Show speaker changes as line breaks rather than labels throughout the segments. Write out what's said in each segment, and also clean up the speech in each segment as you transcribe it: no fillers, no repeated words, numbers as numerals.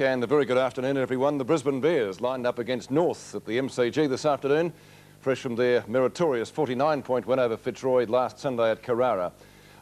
And a very good afternoon, everyone. The Brisbane Bears lined up against North at the MCG this afternoon, fresh from their meritorious 49-point win over Fitzroy last Sunday at Carrara.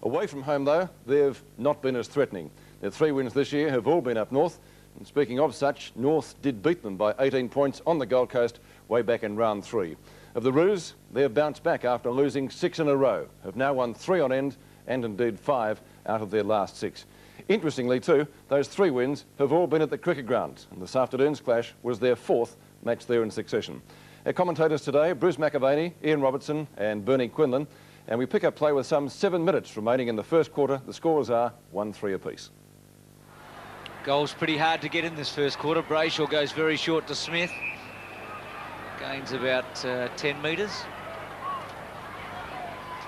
Away from home, though, they've not been as threatening. Their 3 wins this year have all been up north. And speaking of such, North did beat them by 18 points on the Gold Coast way back in round 3. Of the Roos, they've bounced back after losing 6 in a row, have now won 3 on end and indeed 5 out of their last 6. Interestingly too, those 3 wins have all been at the cricket ground, and this afternoon's clash was their 4th match there in succession. Our commentators today, Bruce McAvaney, Ian Robertson and Bernie Quinlan, and we pick up play with some 7 minutes remaining in the first quarter. The scores are 1-3 apiece.
Goal's pretty hard to get in this first quarter. Brayshaw goes very short to Smith. Gains about 10 metres.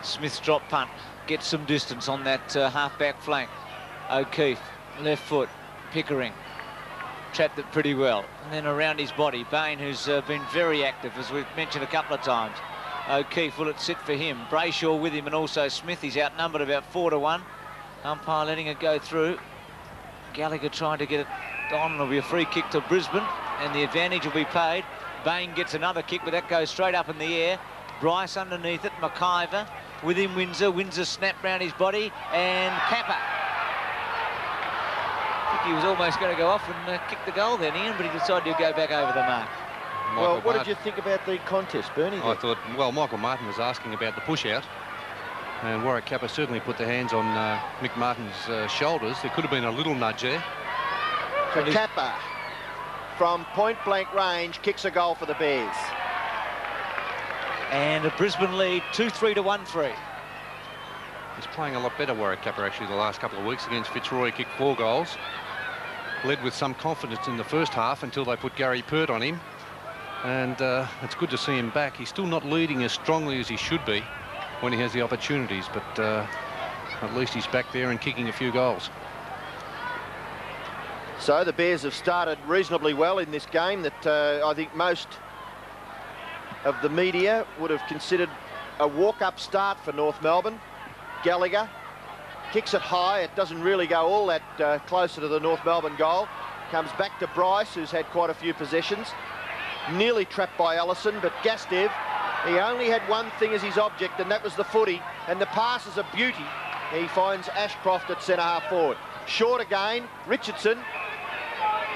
Smith's drop punt gets some distance on that half-back flank. O'Keefe, left foot, Pickering, trapped it pretty well. And then around his body, Bain, who's been very active, as we've mentioned a couple of times. O'Keefe, will it sit for him? Brayshaw with him, and also Smith. He's outnumbered about 4-1. Umpire letting it go through. Gallagher trying to get it on. It'll be a free kick to Brisbane, and the advantage will be paid. Bain gets another kick, but that goes straight up in the air. Bryce underneath it, McIver. With him, Windsor. Windsor snapped round his body, and Kappa. He was almost going to go off and kick the goal then, Ian, but he decided to go back over the mark.
Well, what did you think about the contest, Bernie?
I thought, well, Michael Martin was asking about the push-out, and Warwick Kappa certainly put the hands on Mick Martin's shoulders. There could have been a little nudge there.
So Kappa, from point-blank range, kicks a goal for the Bears.
And a Brisbane lead, 2-3 to 1-3.
He's playing a lot better, Warwick Kappa, actually, the last couple of weeks against Fitzroy. Kicked 4 goals. Led with some confidence in the first half until they put Gary Pert on him. And it's good to see him back. He's still not leading as strongly as he should be when he has the opportunities, but at least he's back there and kicking a few goals.
So the Bears have started reasonably well in this game that I think most of the media would have considered a walk-up start for North Melbourne. Gallagher kicks it high. It doesn't really go all that closer to the North Melbourne goal. Comes back to Bryce, who's had quite a few possessions. Nearly trapped by Allison, but Gastev, he only had one thing as his object, and that was the footy, and the pass is a beauty. He finds Ashcroft at centre-half forward. Short again, Richardson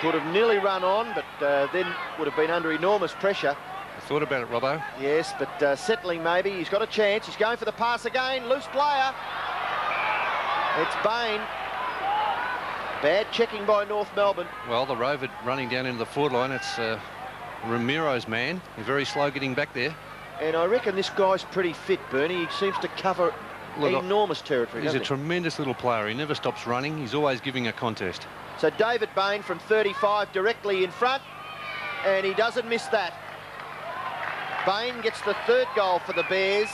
could have nearly run on, but then would have been under enormous pressure.
I thought about it, Robbo.
Yes, but settling maybe. He's got a chance. He's going for the pass again. Loose player. It's Bain. Bad checking by North Melbourne.
Well, the Rover running down into the forward line. It's Ramiro's man. He's very slow getting back there.
And I reckon this guy's pretty fit, Bernie. He seems to cover enormous territory.
He's a tremendous little player. He never stops running. He's always giving a contest.
So David Bain from 35 directly in front, and he doesn't miss that. Bain gets the 3rd goal for the Bears.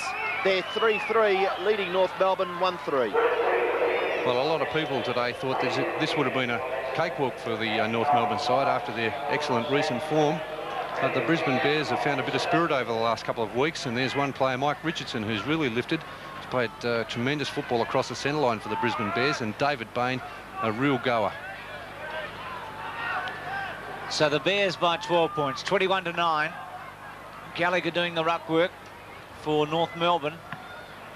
They're 3-3, leading North Melbourne 1-3.
Well, a lot of people today thought this would have been a cakewalk for the North Melbourne side after their excellent recent form. But the Brisbane Bears have found a bit of spirit over the last couple of weeks, and there's one player, Mike Richardson, who's really lifted. He's played tremendous football across the centre line for the Brisbane Bears, and David Bain, a real goer.
So the Bears by 12 points, 21 to 9. Gallagher doing the ruck work for North Melbourne,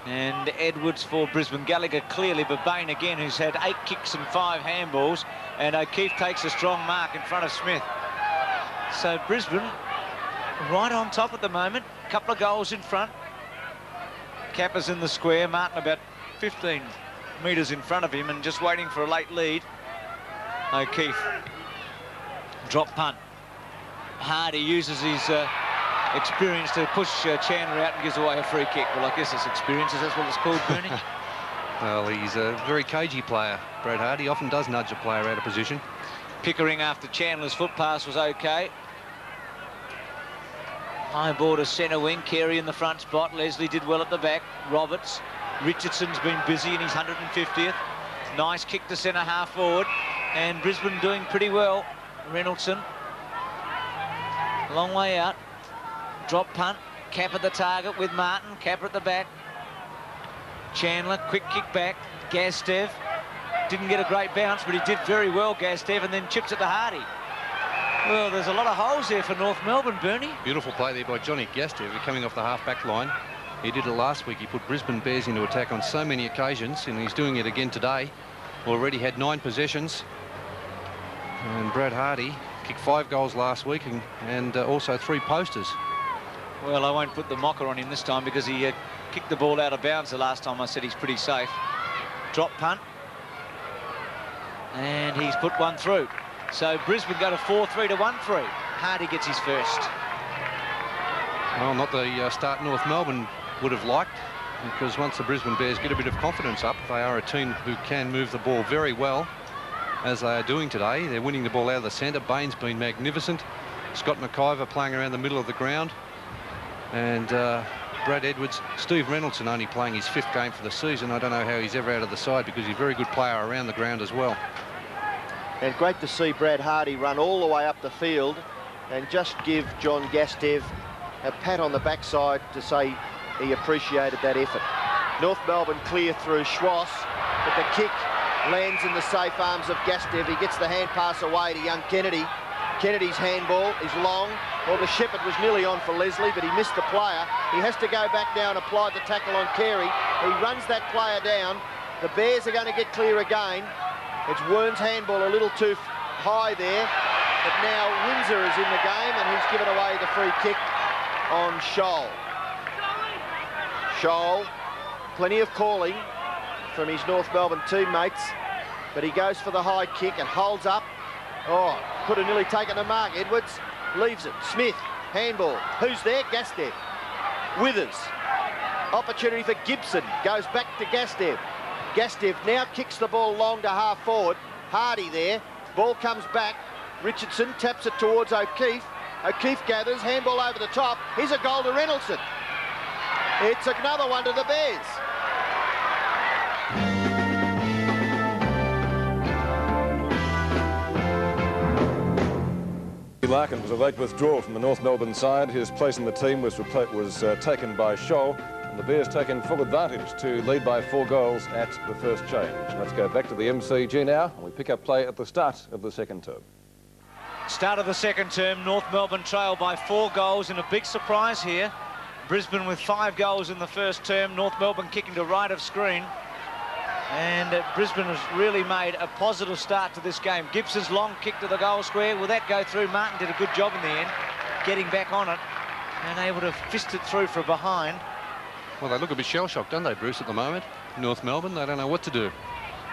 and Edwards for Brisbane. Gallagher clearly, but Bain again, who's had 8 kicks and 5 handballs, and O'Keefe takes a strong mark in front of Smith. So Brisbane right on top at the moment, a couple of goals in front. Kappa's in the square, Martin about 15 metres in front of him and just waiting for a late lead. O'Keefe, drop punt. Hardy uses his experience to push Chandler out and gives away a free kick. Well, I guess it's experience, is that what it's called, Bernie?
Well, he's a very cagey player, Brad Hardy. He often does nudge a player out of position.
Pickering after Chandler's foot pass was okay. High ball to centre wing. Carey in the front spot. Leslie did well at the back. Roberts. Richardson's been busy in his 150th. Nice kick to centre half forward. And Brisbane doing pretty well. Reynoldson. Long way out. Drop punt. Cap at the target with Martin. Cap at the back. Chandler. Quick kick back. Gastev. Didn't get a great bounce, but he did very well, Gastev, and then chips it to Hardy. Well, there's a lot of holes there for North Melbourne, Bernie.
Beautiful play there by Johnny Gastev, coming off the half-back line. He did it last week. He put Brisbane Bears into attack on so many occasions, and he's doing it again today. Already had 9 possessions. And Brad Hardy kicked 5 goals last week and also 3 posters.
Well, I won't put the mocker on him this time because he kicked the ball out of bounds the last time I said he's pretty safe. Drop punt. And he's put one through. So Brisbane go to 4-3 to 1-3. Hardy gets his first.
Well, not the start North Melbourne would have liked, because once the Brisbane Bears get a bit of confidence up, they are a team who can move the ball very well, as they are doing today. They're winning the ball out of the centre. Bain's been magnificent. Scott McIver playing around the middle of the ground. And Brad Edwards, Steve Reynoldson only playing his 5th game for the season. I don't know how he's ever out of the side, because he's a very good player around the ground as well.
And great to see Brad Hardy run all the way up the field and just give John Gastev a pat on the backside to say he appreciated that effort. North Melbourne clear through Schwass, but the kick lands in the safe arms of Gastev. He gets the hand pass away to young Kennedy. Kennedy's handball is long. Well, the Shepherd was nearly on for Leslie, but he missed the player. He has to go back now and apply the tackle on Carey. He runs that player down. The Bears are going to get clear again. It's Wern's handball a little too high there, but now Windsor is in the game, and he's given away the free kick on Scholl. Scholl, plenty of calling from his North Melbourne teammates, but he goes for the high kick and holds up. Oh, could have nearly taken the mark. Edwards leaves it. Smith, handball. Who's there? Gastev. Withers. Opportunity for Gibson. Goes back to Gastev. Gastev now kicks the ball long to half forward. Hardy there. Ball comes back. Richardson taps it towards O'Keefe. O'Keefe gathers. Handball over the top. Here's a goal to Reynoldson. It's another one to the Bears.
Larkin was a late withdrawal from the North Melbourne side. His place in the team was taken by Scholl, and the Bears taking full advantage to lead by 4 goals at the first change. Let's go back to the MCG now, and we pick up play at the start of the second term.
Start of the second term, North Melbourne trail by 4 goals in a big surprise here. Brisbane with 5 goals in the first term, North Melbourne kicking to right of screen. And Brisbane has really made a positive start to this game. Gibson's long kick to the goal square. Will that go through? Martin did a good job in the end, getting back on it and able to fist it through for behind.
Well, they look a bit shell-shocked, don't they, Bruce, at the moment? North Melbourne, they don't know what to do.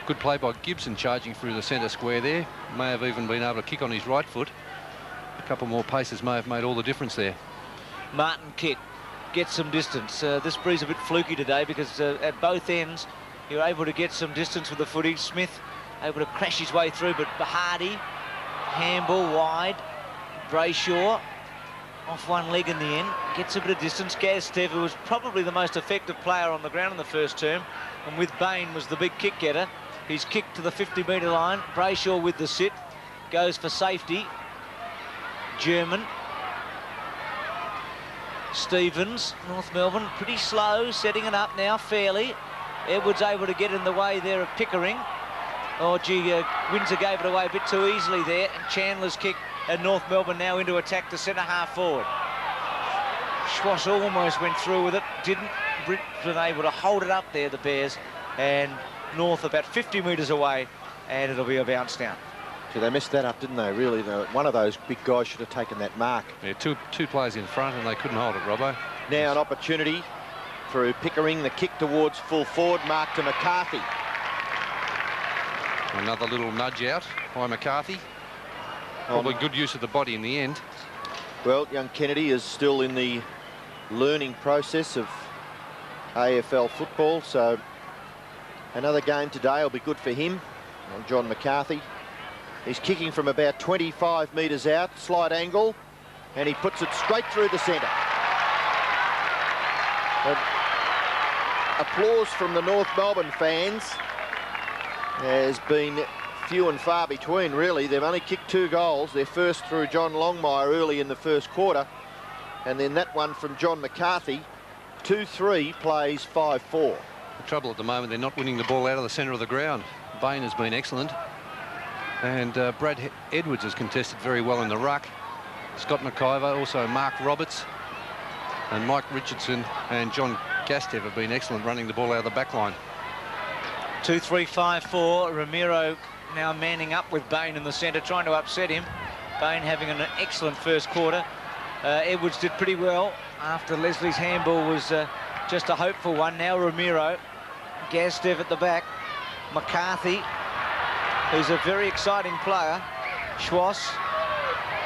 Good play by Gibson charging through the centre square there. May have even been able to kick on his right foot. A couple more paces may have made all the difference there.
Martin kick, gets some distance. This breeze a bit fluky today because at both ends, you're able to get some distance with the footage. Smith able to crash his way through, but Hardy, handball wide. Brayshaw off one leg in the end, gets a bit of distance. Gastev, who was probably the most effective player on the ground in the first term, and with Bain was the big kick getter. He's kicked to the 50-metre line. Brayshaw with the sit, goes for safety. German. Stevens, North Melbourne, pretty slow, setting it up now fairly. Edwards able to get in the way there of Pickering. Oh, gee, Windsor gave it away a bit too easily there. And Chandler's kick, and North Melbourne now into attack to centre half forward. Schwass almost went through with it. Didn't. Brisbane able to hold it up there, the Bears. And North about 50 metres away, and it'll be a bounce down.
So they messed that up, didn't they, really? One of those big guys should have taken that mark.
Yeah, two players in front, and they couldn't hold it, Robbo.
Now an opportunity through Pickering, the kick towards full forward, mark to McCarthy.
Another little nudge out by McCarthy. Probably good use of the body in the end.
Well, young Kennedy is still in the learning process of AFL football, so another game today will be good for him. And John McCarthy. He's kicking from about 25 metres out, slight angle, and he puts it straight through the centre. Applause from the North Melbourne fans has been few and far between, really. They've only kicked 2 goals, their first through John Longmire early in the first quarter, and then that one from John McCarthy. 2-3 plays 5-4.
The trouble at the moment, they're not winning the ball out of the centre of the ground. Bain has been excellent. And Brad Edwards has contested very well in the ruck. Scott McIver, also Mark Roberts, and Mike Richardson and John Gastev have been excellent running the ball out of the back line.
2-3-5-4. Ramiro now manning up with Bain in the centre, trying to upset him. Bain having an excellent first quarter. Edwards did pretty well after Leslie's handball was just a hopeful one. Now Ramiro, Gastev at the back, McCarthy, who's a very exciting player. Schwass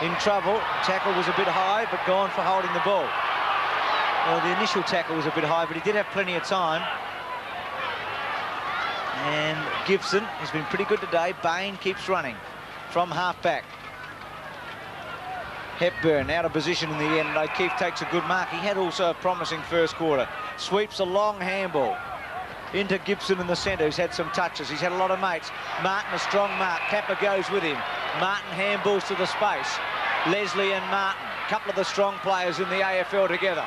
in trouble. Tackle was a bit high, but gone for holding the ball. Well, the initial tackle was a bit high, but he did have plenty of time. And Gibson has been pretty good today. Bain keeps running from half-back. Hepburn out of position in the end. O'Keefe takes a good mark. He had also a promising first quarter. Sweeps a long handball into Gibson in the centre, who's had some touches. He's had a lot of mates. Martin, a strong mark. Kappa goes with him. Martin handballs to the space. Leslie and Martin, a couple of the strong players in the AFL together.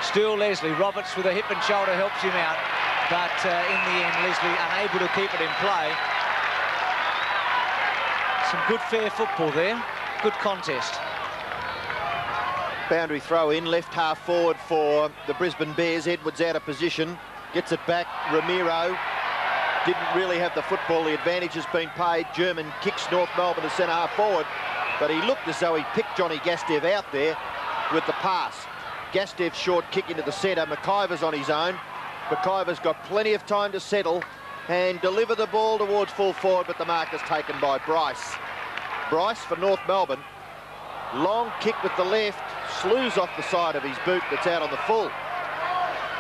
Still Leslie. Roberts with a hip and shoulder helps him out. But in the end, Leslie unable to keep it in play. Some good fair football there. Good contest.
Boundary throw in, left half forward for the Brisbane Bears. Edwards out of position, gets it back. Ramiro didn't really have the football. The advantage has been paid. German kicks North Melbourne to centre half forward, but he looked as though he picked Johnny Gastev out there with the pass. Gastev's short kick into the centre. McIver's on his own. McIver's got plenty of time to settle and deliver the ball towards full forward, but the mark is taken by Bryce. Bryce for North Melbourne. Long kick with the left, slews off the side of his boot that's out on the full.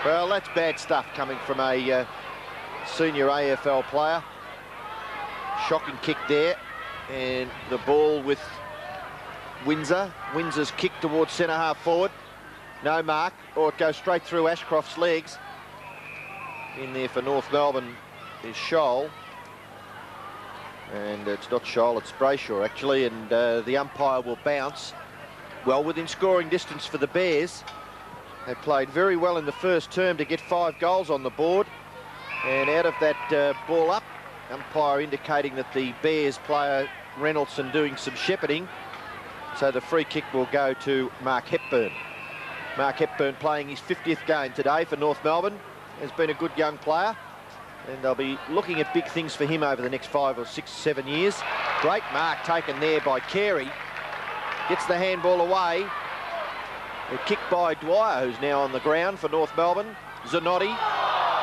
Well, that's bad stuff coming from a senior AFL player. Shocking kick there, and the ball with Windsor. Windsor's kick towards centre half forward. No mark, or it goes straight through Ashcroft's legs. In there for North Melbourne is Scholl. And it's not Scholl, it's Brayshaw actually, and the umpire will bounce. Well within scoring distance for the Bears. They played very well in the first term to get 5 goals on the board. And out of that ball up, umpire indicating that the Bears player Reynoldson doing some shepherding. So the free kick will go to Mark Hepburn. Mark Hepburn playing his 50th game today for North Melbourne. Has been a good young player, and they'll be looking at big things for him over the next 5 or 6, 7 years. Great mark taken there by Carey. Gets the handball away. A kick by Dwyer, who's now on the ground for North Melbourne. Zanotti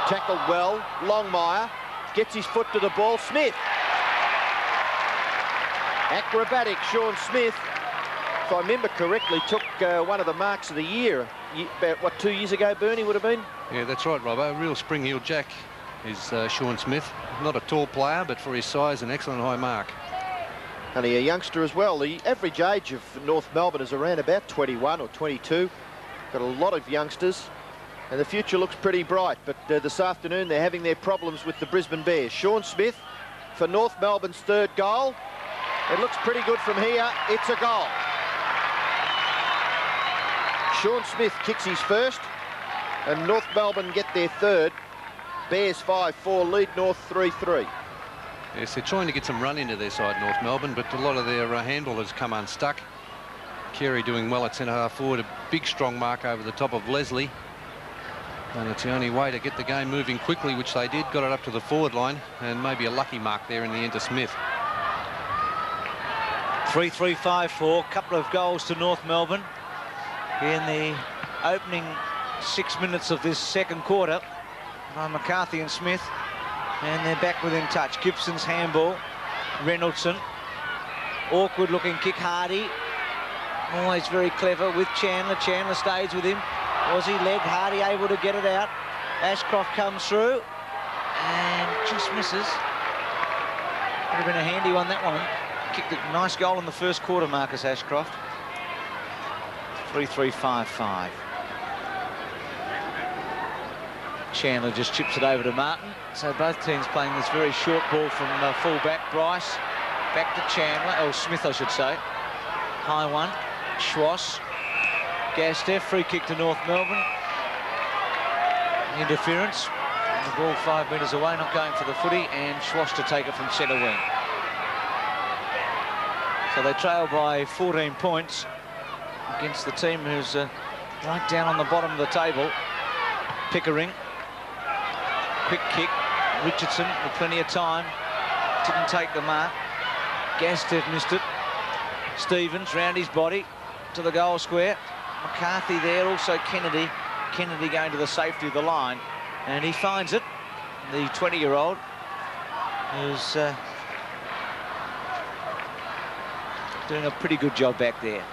tackled well. Longmire gets his foot to the ball. Smith. Acrobatic Sean Smith, if I remember correctly, took one of the marks of the year about, what, 2 years ago, Bernie would have been?
Yeah, that's right, Robbo. A real spring-heel jack is Sean Smith. Not a tall player, but for his size, an excellent high mark.
Only a youngster as well. The average age of North Melbourne is around about 21 or 22. Got a lot of youngsters, and the future looks pretty bright. But this afternoon, they're having their problems with the Brisbane Bears. Sean Smith for North Melbourne's 3rd goal. It looks pretty good from here. It's a goal. Sean Smith kicks his first, and North Melbourne get their 3rd. Bears 5-4, lead North 3-3.
Yes, they're trying to get some run into their side, North Melbourne, but a lot of their handball has come unstuck. Carey doing well at centre half forward, a big strong mark over the top of Leslie. And it's the only way to get the game moving quickly, which they did. Got it up to the forward line, and maybe a lucky mark there in the end to Smith.
3-3-5-4, couple of goals to North Melbourne in the opening 6 minutes of this second quarter by McCarthy and Smith, and they're back within touch. Gibson's handball, Reynoldson, awkward looking kick. Hardy, always very clever with Chandler. Chandler stays with him. Aussie leg, Hardy able to get it out. Ashcroft comes through and just misses. Would have been a handy one, that one. Kicked a nice goal in the first quarter, Marcus Ashcroft. 3-3-5-5. Chandler just chips it over to Martin. So both teams playing this very short ball from full-back. Bryce back to Chandler, or Smith I should say. High one, Schwass. Gastev, free kick to North Melbourne. Interference. And the ball 5 metres away, not going for the footy, and Schwass to take it from centre wing. So they trail by 14 points against the team who's right down on the bottom of the table. Pickering, quick kick. Richardson with plenty of time, didn't take the mark. Gastev missed it. Stevens round his body to the goal square. McCarthy there, also Kennedy. Kennedy going to the safety of the line, and he finds it. The 20-year-old who's doing a pretty good job back there.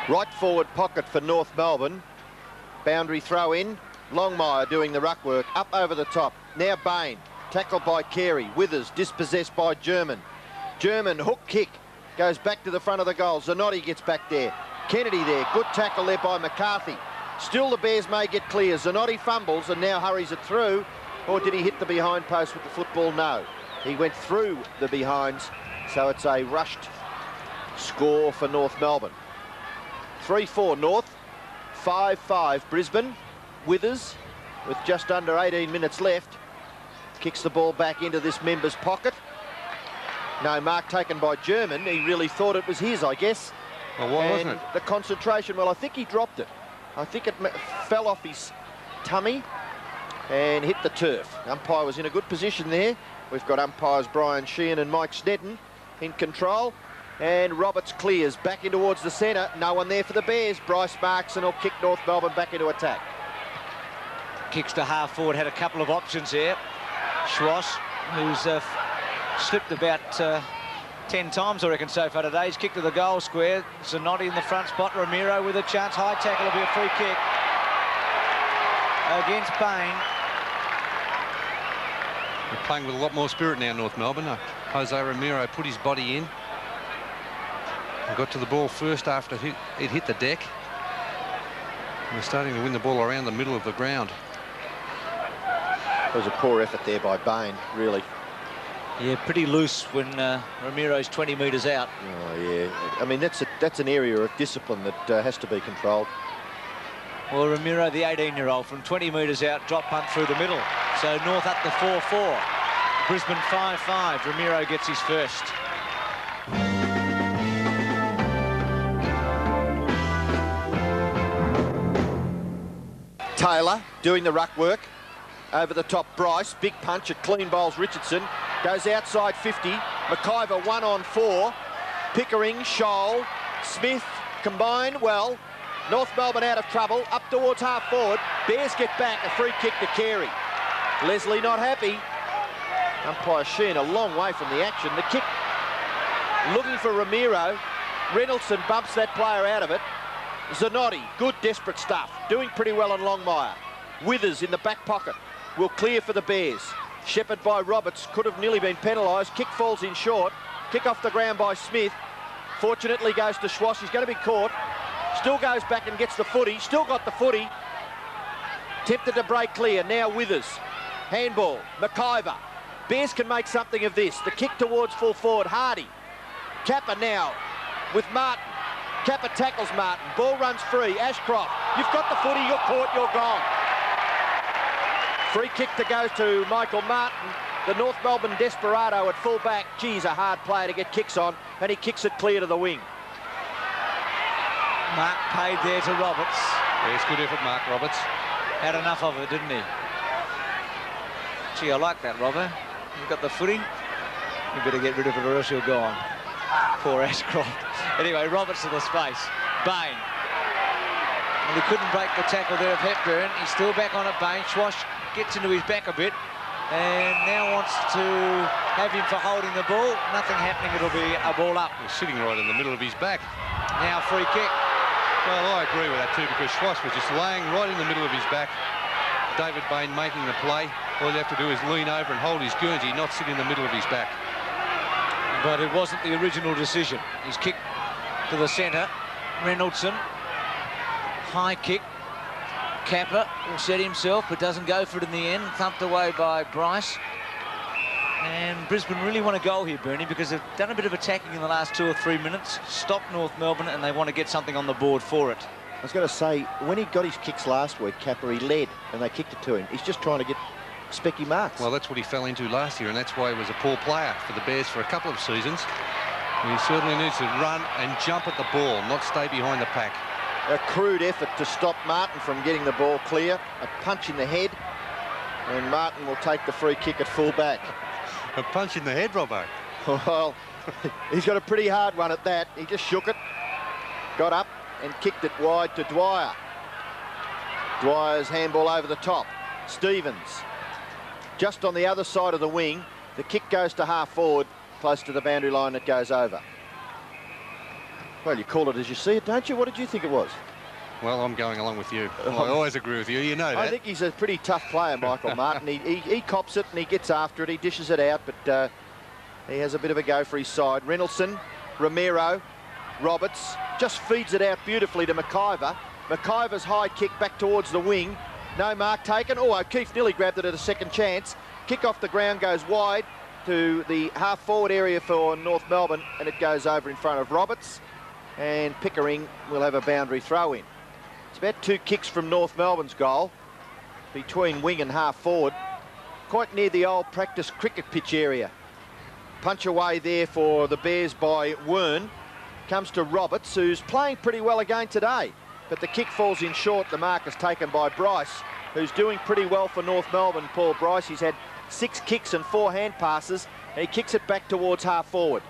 Right forward pocket for North Melbourne. Boundary throw in. Longmire doing the ruck work, up over the top. Now Bain, tackled by Carey. Withers, dispossessed by German. German, hook kick, goes back to the front of the goal. Zanotti gets back there. Kennedy there, good tackle there by McCarthy. Still the Bears may get clear. Zanotti fumbles and now hurries it through. Or did he hit the behind post with the football? No. He went through the behinds, so it's a rushed score for North Melbourne. 3-4 North, 5-5 Brisbane. Withers, with just under 18 minutes left, kicks the ball back into this member's pocket. No mark taken by German. He really thought it was his, I guess.
Well, why wasn't it?
The concentration, well, I think he dropped it. I think it fell off his tummy and hit the turf. Umpire was in a good position there. We've got umpires Brian Sheehan and Mike Snedden in control. And Roberts clears back in towards the centre. No one there for the Bears. Bryce marks and will kick North Melbourne back into attack.
Kicks to half forward, had a couple of options here. Schwass, who's slipped about 10 times, I reckon, so far today. He's kicked to the goal square. Zanotti in the front spot. Ramiro with a chance. High tackle will be a free kick against Bain.
They're playing with a lot more spirit now, North Melbourne. Jose Ramiro put his body in. He got to the ball first after it hit the deck. And they're starting to win the ball around the middle of the ground.
It was a poor effort there by Bain, really.
Yeah, pretty loose when Ramiro's 20 metres out.
Oh, yeah. I mean, that's an area of discipline that has to be controlled.
Well, Ramiro, the 18-year-old, from 20 metres out, drop punt through the middle. So North up to 4-4. Brisbane 5-5. Ramiro gets his first.
Taylor doing the ruck work. Over the top, Bryce. Big punch at clean bowls Richardson. Goes outside 50. McIver 1-on-4. Pickering, Scholl, Smith combine well. North Melbourne out of trouble. Up towards half forward. Bears get back. A free kick to Carey. Leslie not happy. Umpire Sheehan a long way from the action. The kick looking for Ramiro. Reynoldsson bumps that player out of it. Zanotti, good desperate stuff. Doing pretty well on Longmire. Withers in the back pocket. Will clear for the Bears. Shepherd by Roberts. Could have nearly been penalised. Kick falls in short. Kick off the ground by Smith. Fortunately goes to Schwass. He's going to be caught. Still goes back and gets the footy. Still got the footy. Tempted to break clear. Now Withers. Handball. McIver. Bears can make something of this. The kick towards full forward. Hardy. Kappa now with Martin. Kappa tackles Martin. Ball runs free. Ashcroft. You've got the footy. You're caught. You're gone. Free kick to go to Michael Martin. The North Melbourne desperado at full back. Geez, a hard player to get kicks on. And he kicks it clear to the wing.
Mark paid there to Roberts.
Yes, good effort, Mark Roberts.
Had enough of it, didn't he? Gee, I like that, Robert. You've got the footy. You better get rid of it or else you're gone. Poor Ashcroft. Anyway, Roberts to the space. Bain. Well, he couldn't break the tackle there of Hepburn. He's still back on it, Bain. Schwass gets into his back a bit and now wants to have him for holding the ball. Nothing happening. It'll be a ball up.
He's sitting right in the middle of his back.
Now free kick.
Well, I agree with that too, because Schwass was just laying right in the middle of his back. David Bain making the play. All you have to do is lean over and hold his Guernsey, not sit in the middle of his back.
But it wasn't the original decision. He's kicked to the centre. Reynoldsson. High kick. Kappa will set himself, but doesn't go for it in the end. Thumped away by Bryce. And Brisbane really want a goal here, Bernie, because they've done a bit of attacking in the last 2 or 3 minutes. Stopped North Melbourne, and they want to get something on the board for it.
I was going to say, when he got his kicks last week, Kappa, he led, and they kicked it to him. He's just trying to get specky marks.
Well, that's what he fell into last year, and that's why he was a poor player for the Bears for a couple of seasons. He certainly needs to run and jump at the ball, not stay behind the pack.
A crude effort to stop Martin from getting the ball clear. A punch in the head, and Martin will take the free kick at full back.
A punch in the head, Robbo.
Well, he's got a pretty hard one at that. He just shook it, got up and kicked it wide to Dwyer. Dwyer's handball over the top. Stevens just on the other side of the wing. The kick goes to half forward, close to the boundary line. It goes over. Well, you call it as you see it, don't you? What did you think it was?
Well, I'm going along with you. I always agree with you. You know that.
I think he's a pretty tough player, Michael Martin. He cops it and he gets after it. He dishes it out, but he has a bit of a go for his side. Reynoldsson, Romero, Roberts just feeds it out beautifully to McIver. McIver's high kick back towards the wing. No mark taken. Oh, O'Keefe nearly grabbed it at a second chance. Kick off the ground goes wide to the half-forward area for North Melbourne, and it goes over in front of Roberts. And Pickering will have a boundary throw in. It's about 2 kicks from North Melbourne's goal, between wing and half-forward, quite near the old practice cricket pitch area. Punch away there for the Bears by Wern. Comes to Roberts, who's playing pretty well again today. But the kick falls in short. The mark is taken by Bryce, who's doing pretty well for North Melbourne. Paul Bryce, he's had 6 kicks and 4 hand passes. And he kicks it back towards half-forward.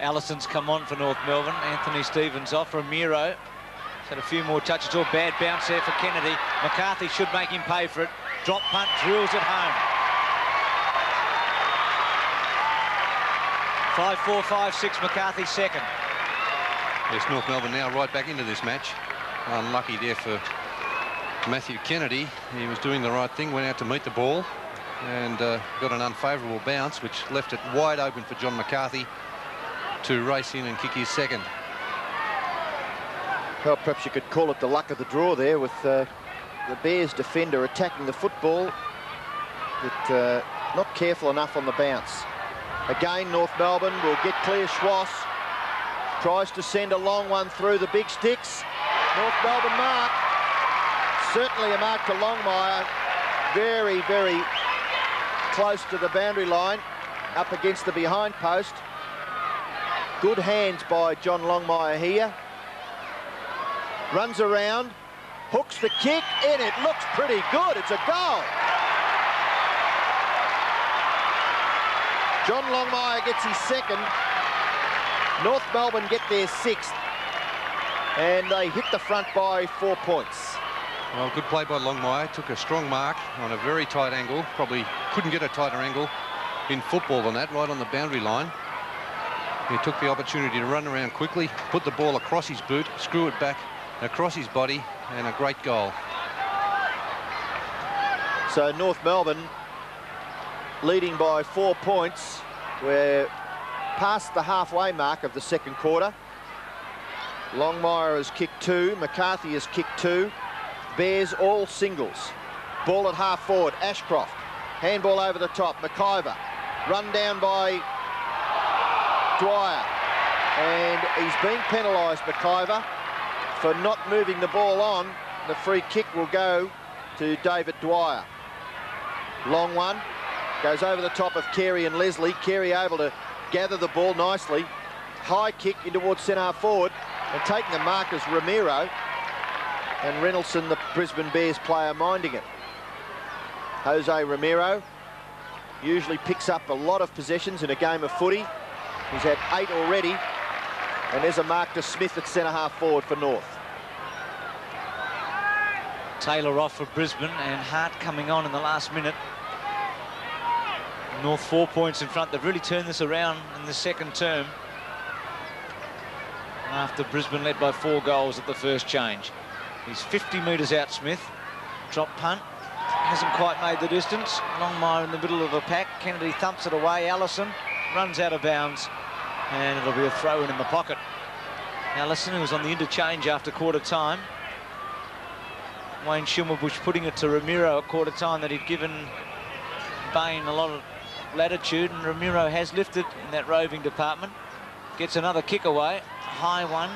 Allison's come on for North Melbourne. Anthony Stevens off. Ramiro has had a few more touches. Oh, bad bounce there for Kennedy. McCarthy should make him pay for it. Drop punt, drills it home. 5-4, 5-6, McCarthy second.
Yes, North Melbourne now right back into this match. Unlucky there for Matthew Kennedy. He was doing the right thing, went out to meet the ball and got an unfavourable bounce, which left it wide open for John McCarthy to race in and kick his second.
Well, perhaps you could call it the luck of the draw there, with the Bears defender attacking the football, but not careful enough on the bounce. Again, North Melbourne will get clear. Schwass tries to send a long one through the big sticks. North Melbourne mark. Certainly a mark to Longmire. Very, very close to the boundary line, up against the behind post. Good hands by John Longmire here. Runs around, hooks the kick, and it looks pretty good. It's a goal. John Longmire gets his second. North Melbourne get their 6th. And they hit the front by 4 points.
Well, good play by Longmire. Took a strong mark on a very tight angle. Probably couldn't get a tighter angle in football than that, right on the boundary line. He took the opportunity to run around quickly, put the ball across his boot, screw it back across his body, and a great goal.
So North Melbourne leading by 4 points. We're past the halfway mark of the second quarter. Longmire has kicked 2, McCarthy has kicked 2. Bears all singles. Ball at half forward, Ashcroft. Handball over the top, McIver. Run down by Dwyer. And he's been penalised, McIver, for not moving the ball on. The free kick will go to David Dwyer. Long one. Goes over the top of Carey and Leslie. Carey able to gather the ball nicely. High kick in towards centre forward. And taking the mark is Ramiro. And Reynoldsson, the Brisbane Bears player, minding it. Jose Ramiro usually picks up a lot of possessions in a game of footy. He's had 8 already. And there's a mark to Smith at centre half forward for North.
Taylor off for Brisbane, and Hart coming on in the last minute. North 4 points in front. They've really turned this around in the second term, after Brisbane led by 4 goals at the first change. He's 50 metres out, Smith. Drop punt. Hasn't quite made the distance. Longmire in the middle of the pack. Kennedy thumps it away. Allison runs out of bounds, and it'll be a throw-in the pocket. Allison, who was on the interchange after quarter time. Wayne Schimmelbusch putting it to Ramiro at quarter time that he'd given Bain a lot of latitude, and Ramiro has lifted in that roving department. Gets another kick away. High one.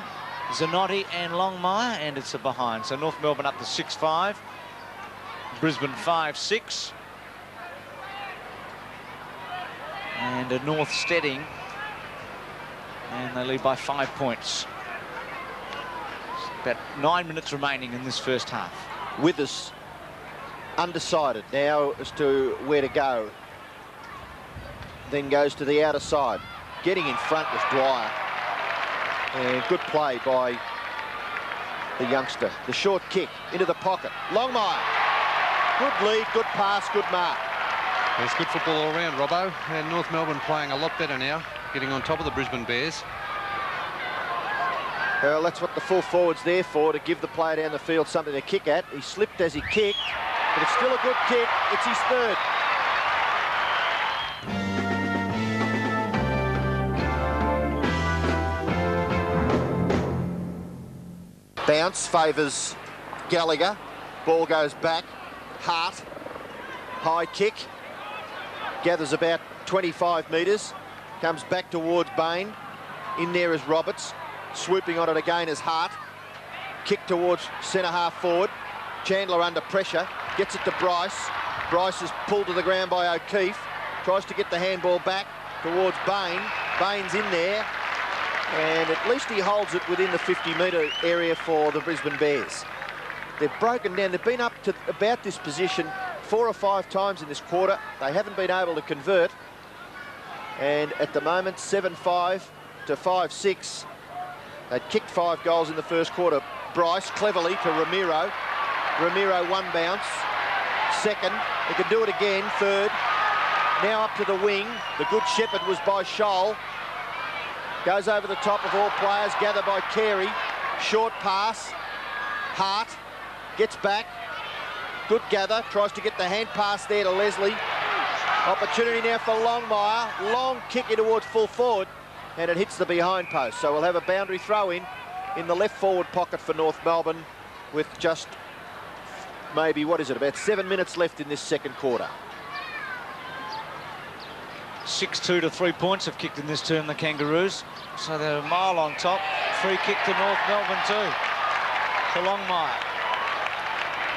Zanotti and Longmire, and it's a behind. So North Melbourne up to 6-5. Brisbane 5-6. and a North steadying, and they lead by 5 points. About 9 minutes remaining in this first half.
Withers undecided now as to where to go. Then goes to the outer side. Getting in front with Dwyer. And good play by the youngster. The short kick into the pocket. Longmire. Good lead, good pass, good mark.
It's good football all round, Robbo. And North Melbourne playing a lot better now, getting on top of the Brisbane Bears.
Well, that's what the full forward's there for, to give the player down the field something to kick at. He slipped as he kicked, but it's still a good kick. It's his third. Bounce favours Gallagher. Ball goes back. Hart. High kick. Gathers about 25 metres. Comes back towards Bain. In there is Roberts. Swooping on it again is Hart. Kick towards centre half forward. Chandler under pressure. Gets it to Bryce. Bryce is pulled to the ground by O'Keefe. Tries to get the handball back towards Bain. Bain's in there. And at least he holds it within the 50-metre area for the Brisbane Bears. They've broken down. They've been up to about this position 4 or 5 times in this quarter. They haven't been able to convert. And at the moment, 7-5 to 5-6. They'd kicked 5 goals in the first quarter. Bryce cleverly to Ramiro. Ramiro one bounce. Second. They can do it again. Third. Now up to the wing. The good shepherd was by Scholl. Goes over the top of all players. Gathered by Carey. Short pass. Hart. Gets back. Good gather. Tries to get the hand pass there to Leslie. Opportunity now for Longmire. Long kick in towards full forward. And it hits the behind post. So we'll have a boundary throw in the left forward pocket for North Melbourne with just maybe, what is it, about 7 minutes left in this second quarter.
6-2 to 3 points have kicked in this term, the Kangaroos. So they're a mile on top. Free kick to North Melbourne too. To Longmire.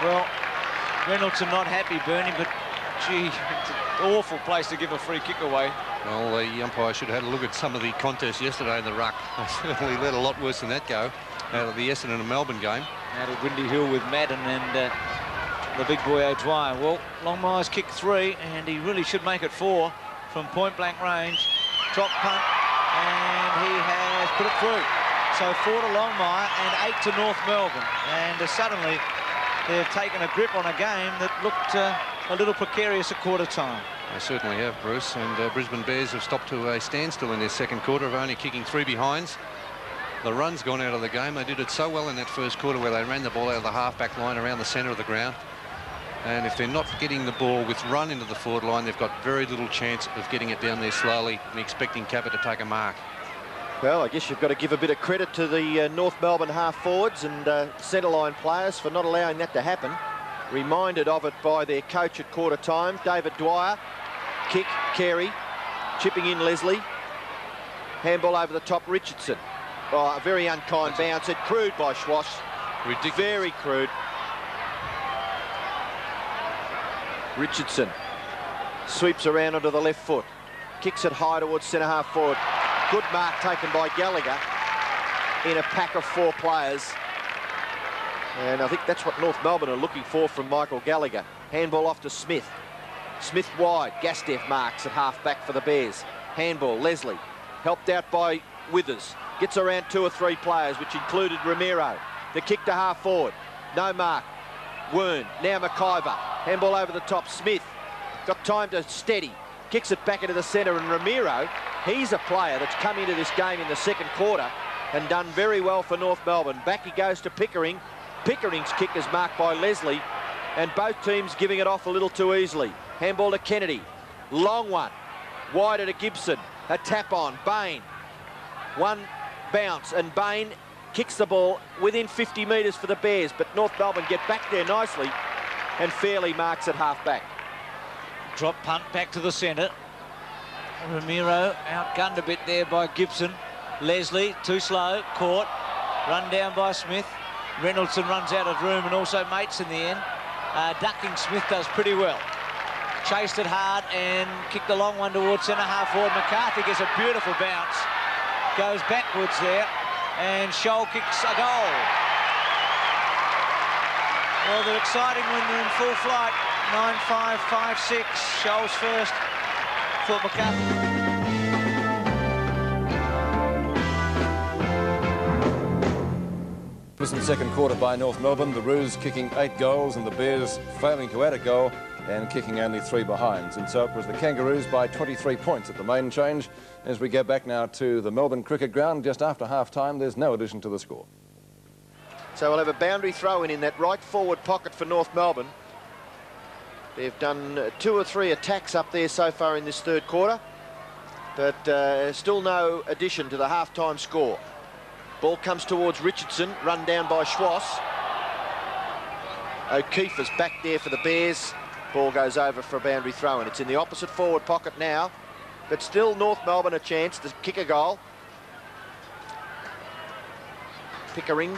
Well, Reynolds are not happy, Bernie, but gee, it's an awful place to give a free kick away.
Well, the umpire should have had a look at some of the contests yesterday in the ruck. They certainly let a lot worse than that go out of the Essendon and Melbourne game.
Out of Windy Hill with Madden and the big boy O'Dwyer. Well, Longmire's kicked 3, and he really should make it 4 from point-blank range. Drop punt, and he has put it through. So 4 to Longmire and 8 to North Melbourne. And suddenly they've taken a grip on a game that looked a little precarious at quarter time.
They certainly have, Bruce, and Brisbane Bears have stopped to a standstill in their second quarter of only kicking 3 behinds. The run's gone out of the game. They did it so well in that first quarter where they ran the ball out of the half-back line around the centre of the ground. And if they're not getting the ball with run into the forward line, they've got very little chance of getting it down there slowly and expecting Capper to take a mark.
Well, I guess you've got to give a bit of credit to the North Melbourne half-forwards and centre-line players for not allowing that to happen. Reminded of it by their coach at quarter time, David Dwyer. Kick, Carey, chipping in Leslie. Handball over the top, Richardson. Oh, a very unkind bounce. It crude by Schwass.
Ridiculous.
Very crude. Richardson sweeps around onto the left foot. Kicks it high towards centre half forward. Good mark taken by Gallagher in a pack of 4 players. And I think that's what North Melbourne are looking for from Michael Gallagher. Handball off to Smith. Smith wide. Gastev marks at half-back for the Bears. Handball, Leslie. Helped out by Withers. Gets around 2 or 3 players, which included Ramiro. The kick to half-forward. No mark. Wern. Now McIver. Handball over the top. Smith. Got time to steady. Kicks it back into the centre, and Ramiro, he's a player that's come into this game in the second quarter and done very well for North Melbourne. Back he goes to Pickering. Pickering's kick is marked by Leslie, and both teams giving it off a little too easily. Handball to Kennedy. Long one. Wider to Gibson. A tap on. Bain. One bounce, and Bain kicks the ball within 50 metres for the Bears, but North Melbourne get back there nicely and fairly marks at half-back.
Drop punt back to the centre. Ramiro outgunned a bit there by Gibson. Leslie, too slow, caught. Run down by Smith. Reynoldson runs out of room, and also Mates in the end. Ducking Smith does pretty well. chased it hard and kicked a long one towards centre half forward. McCarthy gets a beautiful bounce, goes backwards there, and Scholl kicks a goal. Well, they're exciting when they're in full flight. 9-5, 5-6. Scholl's first for McCarthy.
Brisbane second quarter by North Melbourne. The Roos kicking 8 goals and the Bears failing to add a goal and kicking only 3 behinds. And so it was the Kangaroos by 23 points at the main change. As we go back now to the Melbourne Cricket Ground, just after half-time, there's no addition to the score.
So we'll have a boundary throw in that right forward pocket for North Melbourne. They've done 2 or 3 attacks up there so far in this third quarter, but still no addition to the half-time score. Ball comes towards Richardson, run down by Schwass. O'Keefe is back there for the Bears. Ball goes over for a boundary throw, and it's in the opposite forward pocket now, but still North Melbourne a chance to kick a goal. Pickering,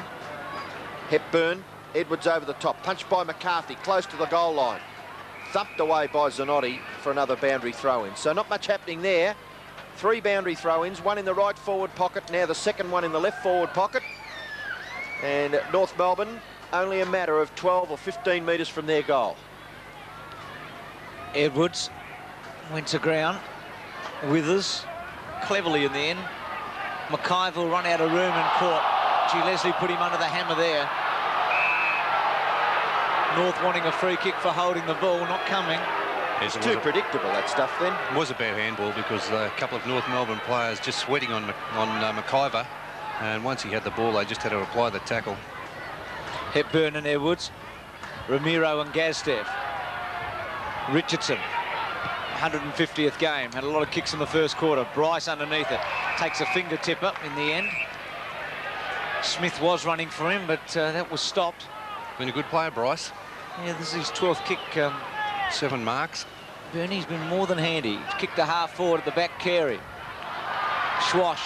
Hepburn, Edwards over the top, punched by McCarthy, close to the goal line. Thumped away by Zanotti for another boundary throw-in. So not much happening there. 3 boundary throw-ins, 1 in the right forward pocket, now the second one in the left forward pocket. And North Melbourne only a matter of 12 or 15 metres from their goal.
Edwards went to ground. Withers cleverly in the end. McIver run out of room and caught. Gee, Leslie put him under the hammer there. North wanting a free kick for holding the ball, not coming.
It's too predictable, that stuff then.
It was a bad handball because a couple of North Melbourne players just sweating on McIver, and once he had the ball, they just had to apply the tackle.
Hepburn and Edwards, Ramiro and Gazdev. Richardson, 150th game, had a lot of kicks in the first quarter. Bryce underneath it, takes a fingertip up in the end. Smith was running for him, but that was stopped.
Been a good player, Bryce.
Yeah, this is his 12th kick.
7 marks.
Bernie's been more than handy. He's kicked the half forward at the back, Carey. Schwash.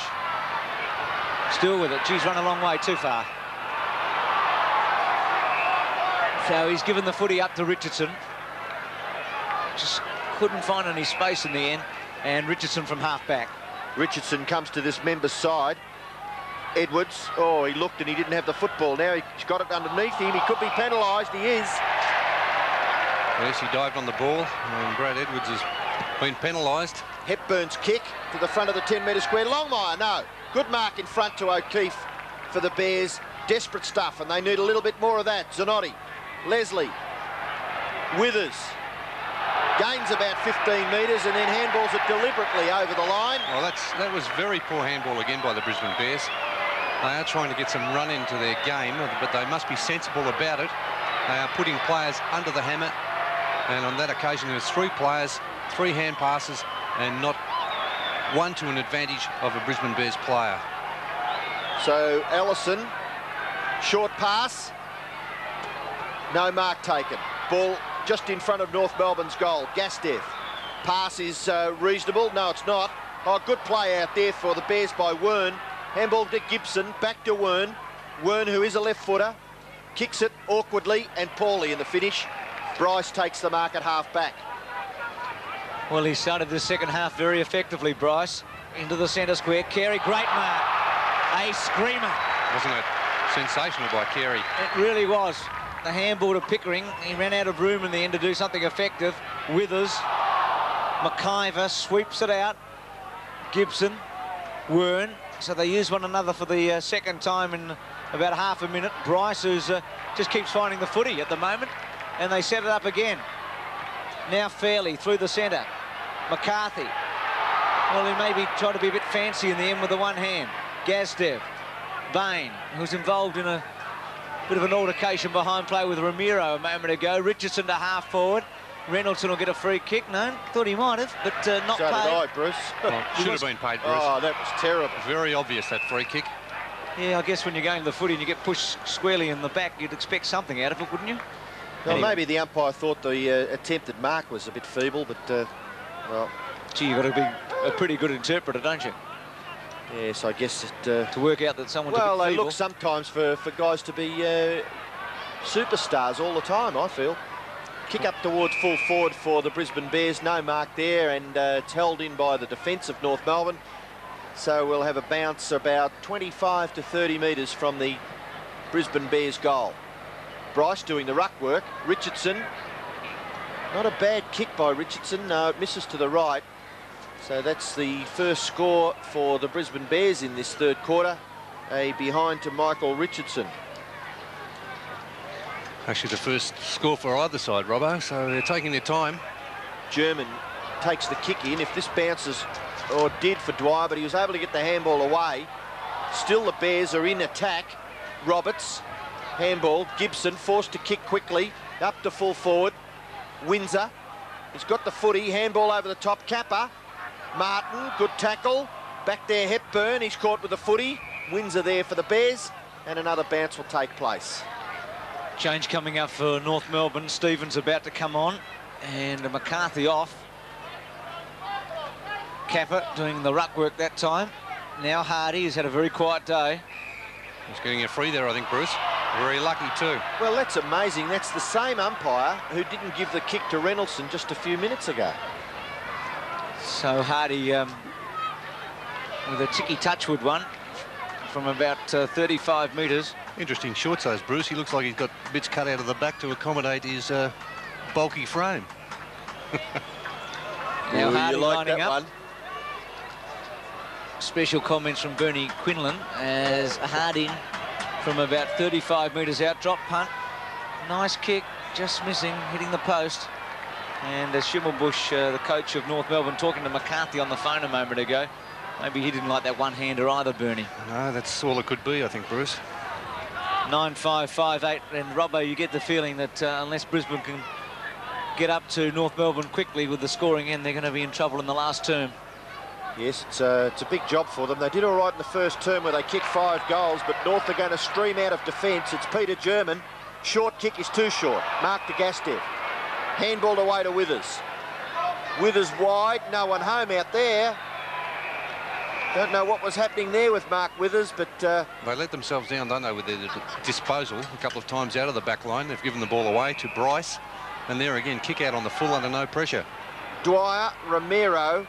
Still with it. Geez, run a long way, too far. So he's given the footy up to Richardson. Just couldn't find any space in the end. And Richardson from half-back.
Richardson comes to this member's side. Edwards, oh, he looked and he didn't have the football. Now he's got it underneath him. He could be penalised. He is.
Yes, he dived on the ball, and Brad Edwards has been penalised.
Hepburn's kick to the front of the 10-metre square. Longmire, no. Good mark in front to O'Keefe for the Bears. Desperate stuff, and they need a little bit more of that. Zanotti, Leslie, Withers. Gains about 15 metres and then handballs it deliberately over the line.
Well, that was very poor handball again by the Brisbane Bears. They are trying to get some run into their game, but they must be sensible about it. They are putting players under the hammer. And on that occasion, there was 3 players, 3 hand passes, and not one to an advantage of a Brisbane Bears player.
So Ellison, short pass, no mark taken. Ball just in front of North Melbourne's goal. Gazdev, pass is reasonable. No, it's not. Oh, good play out there for the Bears by Wern. Handball to Gibson, back to Wern. Wern, who is a left footer, kicks it awkwardly and poorly in the finish. Bryce takes the mark at half-back.
Well, he started the second half very effectively, Bryce. Into the centre square. Carey, great mark. A screamer.
Wasn't it sensational by Carey?
It really was. The handball to Pickering. He ran out of room in the end to do something effective. Withers. McIver sweeps it out. Gibson. Wern. So they use one another for the second time in about half a minute. Bryce, who's just keeps finding the footy at the moment. And they set it up again. Now Fairley through the centre. McCarthy. Well, he maybe tried to be a bit fancy in the end with the one hand. Gazdev. Bain, who's involved in a bit of an altercation behind play with Ramiro a moment ago. Richardson to half forward. Reynolds will get a free kick. No, thought he might have, but not
paid. So did I, Bruce.
Well, should have been paid, Bruce.
Oh, that was terrible.
Very obvious, that free kick.
Yeah, I guess when you're going to the footy and you get pushed squarely in the back, you'd expect something out of it, wouldn't you?
Well,
anyway.
Maybe the umpire thought the attempted mark was a bit feeble, but, well...
Gee, you've got to be a pretty good interpreter, don't you?
Yes, I guess it...
to work out that someone's
well,
a bit
they
feeble.
look sometimes for guys to be superstars all the time, I feel. Kick up towards full forward for the Brisbane Bears. No mark there, and it's held in by the defence of North Melbourne. So we'll have a bounce about 25 to 30 metres from the Brisbane Bears goal. Bryce doing the ruck work. Richardson. Not a bad kick by Richardson. No, it misses to the right. So that's the first score for the Brisbane Bears in this third quarter. A behind to Michael Richardson.
Actually, the first score for either side, Robbo, so they're taking their time.
German takes the kick in. If this bounces, or did for Dwyer, but he was able to get the handball away. Still the Bears are in attack. Roberts, handball. Gibson forced to kick quickly. Up to full forward. Windsor, he's got the footy. Handball over the top. Kappa. Martin, good tackle. Back there, Hepburn. He's caught with the footy. Windsor there for the Bears. And another bounce will take place.
Change coming up for North Melbourne. Stevens about to come on. And McCarthy off. Kappa doing the ruck work that time. Now Hardy has had a very quiet day.
He's getting a free there, I think, Bruce. Very lucky too.
Well, that's amazing. That's the same umpire who didn't give the kick to Reynoldsson just a few minutes ago.
So Hardy with a ticky touchwood one from about 35 metres.
Interesting shorts those, Bruce. He looks like he's got bits cut out of the back to accommodate his bulky frame.
Now Hardy
like
lining
that
up.
one.
Special comments from Bernie Quinlan as Harding from about 35 metres out. Drop punt. Nice kick, just missing, hitting the post. And Schimmelbusch, the coach of North Melbourne, talking to McCarthy on the phone a moment ago. Maybe he didn't like that one-hander either, Bernie.
No, that's all it could be, I think, Bruce.
9-5-5-8. And Robbo, you get the feeling that unless Brisbane can get up to North Melbourne quickly with the scoring end, they're going to be in trouble in the last term.
Yes, it's a big job for them. They did all right in the first term where they kicked 5 goals, but North are going to stream out of defence. It's Peter German. Short kick is too short. Mark to Gastev. Handballed away to Withers. Withers wide. No one home out there. Don't know what was happening there with Mark Withers, but...
They let themselves down, don't they, with their disposal a couple of times out of the back line. They've given the ball away to Bryce. And there again, kick out on the full under no pressure.
Dwyer, Romero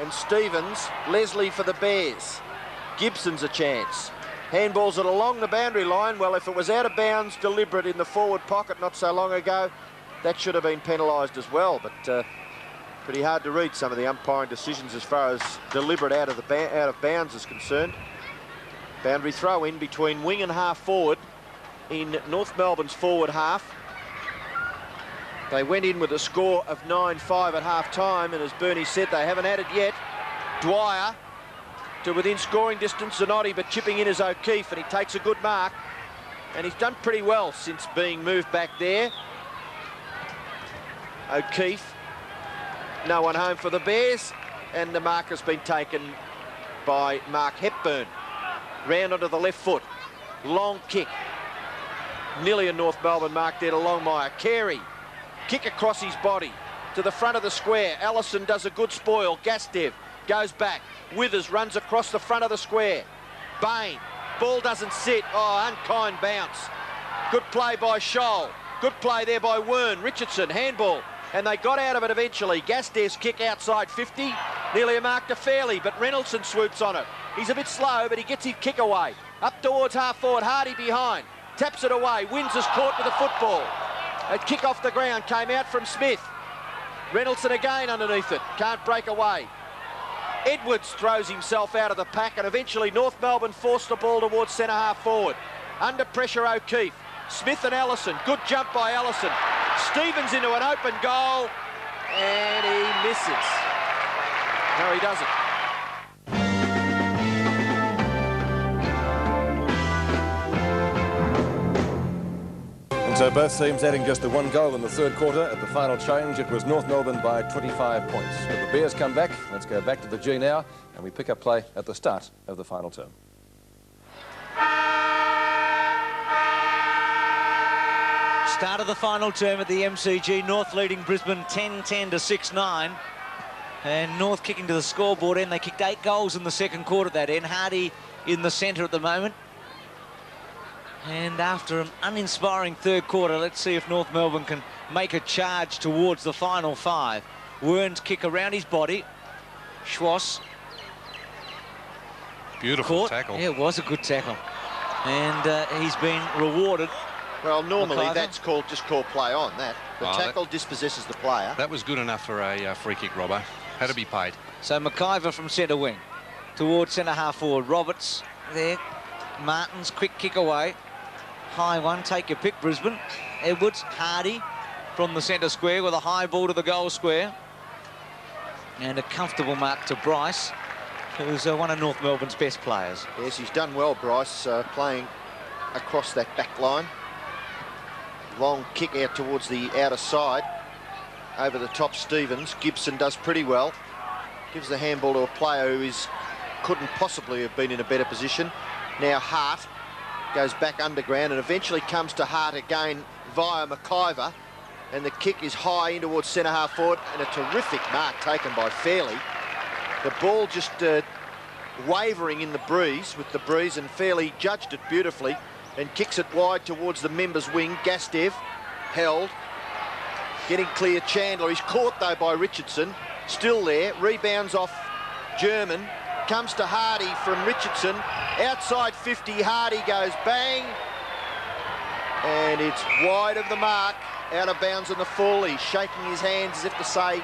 and Stevens. Leslie for the Bears. Gibson's a chance. Handballs it along the boundary line. Well, if it was out of bounds, deliberate in the forward pocket not so long ago, that should have been penalised as well. But pretty hard to read some of the umpiring decisions as far as deliberate out of bounds is concerned. Boundary throw in between wing and half forward in North Melbourne's forward half. They went in with a score of 9-5 at half-time, and as Bernie said, they haven't had it yet. Dwyer to within scoring distance, Zanotti, but chipping in is O'Keefe, and he takes a good mark. And he's done pretty well since being moved back there. O'Keefe, no one home for the Bears, and the mark has been taken by Mark Hepburn. Round onto the left foot. Long kick. Nearly a North Melbourne mark there to Longmire. Carey. Kick across his body to the front of the square. Allison does a good spoil. Gastev goes back. Withers runs across the front of the square. Bain. Ball doesn't sit. Oh, unkind bounce. Good play by Scholl. Good play there by Wern. Richardson, handball. And they got out of it eventually. Gastev's kick outside 50. Nearly a mark to Fairley, but Reynoldsson swoops on it. He's a bit slow, but he gets his kick away. Up towards half forward. Hardy behind. Taps it away. Windsor's caught with the football. A kick off the ground came out from Smith. Reynoldsson again underneath it. Can't break away. Edwards throws himself out of the pack, and eventually North Melbourne forced the ball towards centre half forward. Under pressure, O'Keefe. Smith and Allison. Good jump by Allison. Stevens into an open goal, and he misses. No, he doesn't.
So both teams adding just the 1 goal in the third quarter. At the final change, it was North Melbourne by 25 points. But the Bears come back. Let's go back to the G now, and we pick up play at the start of the final term.
Start of the final term at the MCG. North leading Brisbane 10-10 to 6-9. And North kicking to the scoreboard end. They kicked 8 goals in the second quarter at that end. Hardy in the centre at the moment. And after an uninspiring third quarter, let's see if North Melbourne can make a charge towards the final 5. Wern's kick around his body. Schwass.
Beautiful
Caught.
tackle.
Yeah, it was a good tackle. And he's been rewarded.
Well, normally
McIver.
that's just called play on, that. The tackle dispossesses the player.
That was good enough for a free kick, Robbo. Had to be paid.
So McIver from centre wing towards centre half forward. Roberts there. Martin's quick kick away. High one, take your pick, Brisbane. Edwards, Hardy from the centre square with a high ball to the goal square. And a comfortable mark to Bryce, who's one of North Melbourne's best players.
Yes, he's done well, Bryce, playing across that back line. Long kick out towards the outer side. Over the top, Stevens. Gibson does pretty well. Gives the handball to a player who couldn't possibly have been in a better position. Now Hart goes back underground and eventually comes to Hart again via McIver. And the kick is high in towards centre half forward, and a terrific mark taken by Fairley. The ball just wavering in the breeze, and Fairley judged it beautifully and kicks it wide towards the members' wing. Gastev held, getting clear. Chandler, he's caught though by Richardson, still there, rebounds off German, comes to Hardy from Richardson, outside 50, Hardy goes bang, and it's wide of the mark, out of bounds on the full. He's shaking his hands as if to say,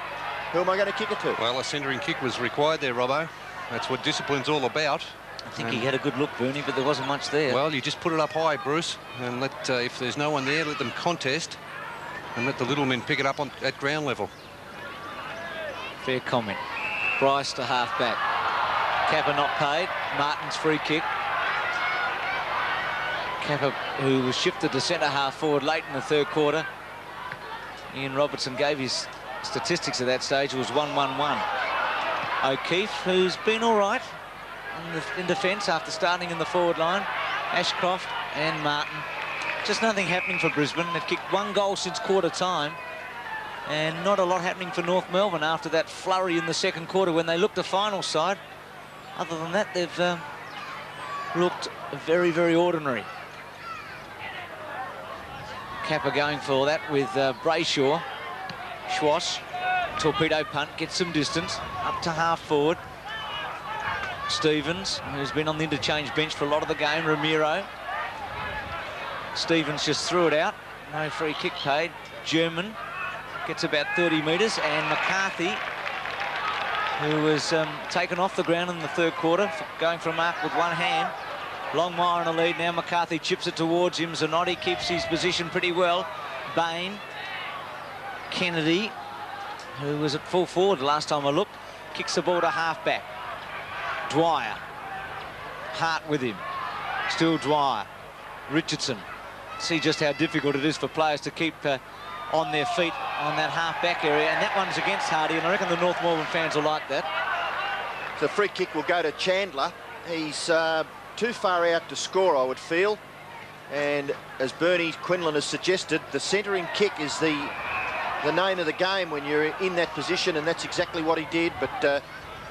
who am I going to kick it to?
Well, a centering kick was required there, Robbo. That's what discipline's all about.
I think he had a good look, Bernie, but there wasn't much there.
Well, you just put it up high, Bruce, and let if there's no one there, let them contest and let the little men pick it up at ground level.
Fair comment. Bryce to half-back. Kappa not paid. Martin's free kick. Kappa, who was shifted to centre half forward late in the third quarter. Ian Robertson gave his statistics at that stage. It was 1-1-1. O'Keefe, who's been all right in defence after starting in the forward line. Ashcroft and Martin. Just nothing happening for Brisbane. They've kicked 1 goal since quarter time. And not a lot happening for North Melbourne after that flurry in the second quarter when they looked a final side. Other than that, they've looked very, very ordinary. Kappa going for that with Brayshaw. Schwass, torpedo punt, gets some distance, up to half forward. Stevens, who's been on the interchange bench for a lot of the game. Ramiro. Stevens just threw it out. No free kick paid. German gets about 30 metres. And McCarthy, who was taken off the ground in the third quarter, going for a mark with one hand. Longmire in the lead now. McCarthy chips it towards him. Zanotti keeps his position pretty well. Bain. Kennedy, who was at full forward last time I looked, kicks the ball to half-back. Dwyer. Hart with him. Still Dwyer. Richardson. See just how difficult it is for players to keep on their feet on that half-back area. And that one's against Hardy, and I reckon the North Melbourne fans will like that.
The free kick will go to Chandler. He's too far out to score, I would feel. And as Bernie Quinlan has suggested, the centering kick is the name of the game when you're in that position, and that's exactly what he did. But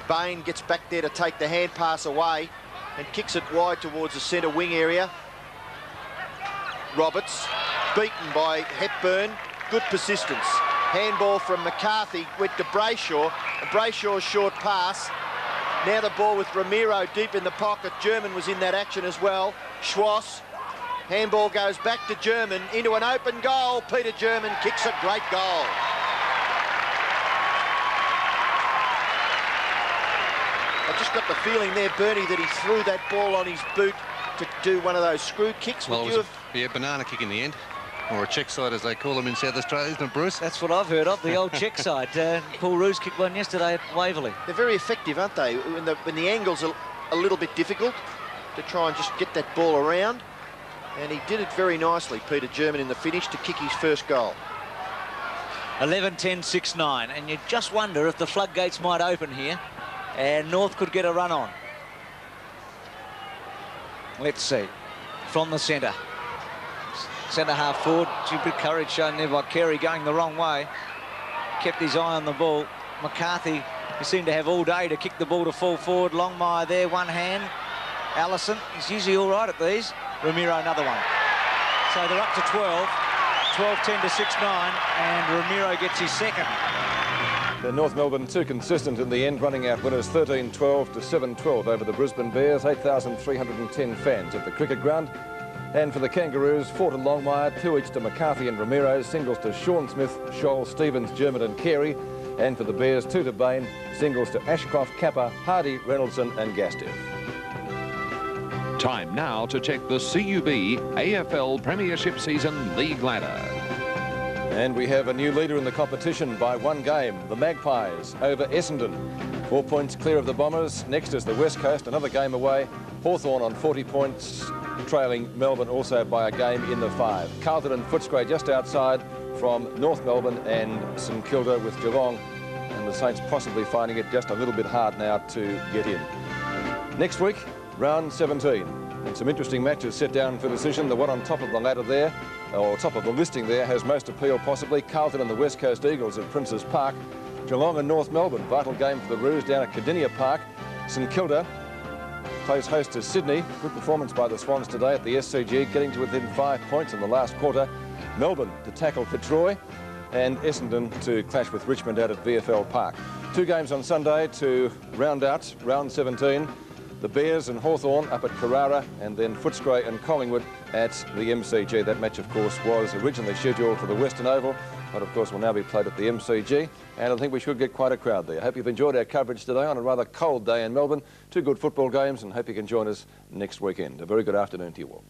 Bain gets back there to take the hand pass away and kicks it wide towards the centre wing area. Roberts beaten by Hepburn. Good persistence. Handball from McCarthy went to Brayshaw. Brayshaw's short pass. Now the ball with Ramiro deep in the pocket. German was in that action as well. Schwass. Handball goes back to German into an open goal. Peter German kicks a great goal. I just got the feeling there, Bernie, that he threw that ball on his boot to do one of those screw kicks.
Well, it was a banana kick in the end, or a check side as they call them in South Australia, isn't it, Bruce?
That's what I've heard of, the old check side. Paul Roos kicked one yesterday at Waverley.
They're very effective, aren't they? When the angle's a little bit difficult to try and just get that ball around. And he did it very nicely, Peter German, in the finish to kick his first goal.
11-10, 6-9. And you just wonder if the floodgates might open here and North could get a run on. Let's see. From the centre. Centre half forward. A bit of courage shown there by Carey, going the wrong way. Kept his eye on the ball. McCarthy, he seemed to have all day to kick the ball to full forward. Longmire there, one hand. Allison, he's usually all right at these. Ramiro another one. So they're up to 12. 12-10 to 6-9, and Ramiro gets his second.
North Melbourne too consistent in the end, running out winners 13-12 to 7-12 over the Brisbane Bears. 8,310 fans at the cricket ground. And for the Kangaroos, 4 to Longmire, 2 each to McCarthy and Ramiro, singles to Sean Smith, Scholl, Stevens, German and Carey. And for the Bears, 2 to Bain, singles to Ashcroft, Kappa, Hardy, Reynoldson and Gastiff.
Time now to check the CUB AFL Premiership Season League ladder.
And we have a new leader in the competition by 1 game, the Magpies over Essendon. 4 points clear of the Bombers. Next is the West Coast, another game away. Hawthorn on 40 points, trailing Melbourne also by a game in the 5. Carlton and Footscray just outside from North Melbourne and St Kilda with Geelong. And the Saints possibly finding it just a little bit hard now to get in. Next week, round 17. And some interesting matches set down for decision. The one on top of the ladder there, or top of the listing there, has most appeal possibly. Carlton and the West Coast Eagles at Princes Park. Geelong and North Melbourne, vital game for the Roos down at Cardinia Park. St Kilda plays host to Sydney. Good performance by the Swans today at the SCG, getting to within 5 points in the last quarter. Melbourne to tackle Fitzroy, and Essendon to clash with Richmond out at VFL Park. 2 games on Sunday to round out round 17. The Bears and Hawthorn up at Carrara, and then Footscray and Collingwood at the MCG. That match, of course, was originally scheduled for the Western Oval, but of course will now be played at the MCG, and I think we should get quite a crowd there. I hope you've enjoyed our coverage today on a rather cold day in Melbourne. 2 good football games, and hope you can join us next weekend. A very good afternoon to you all.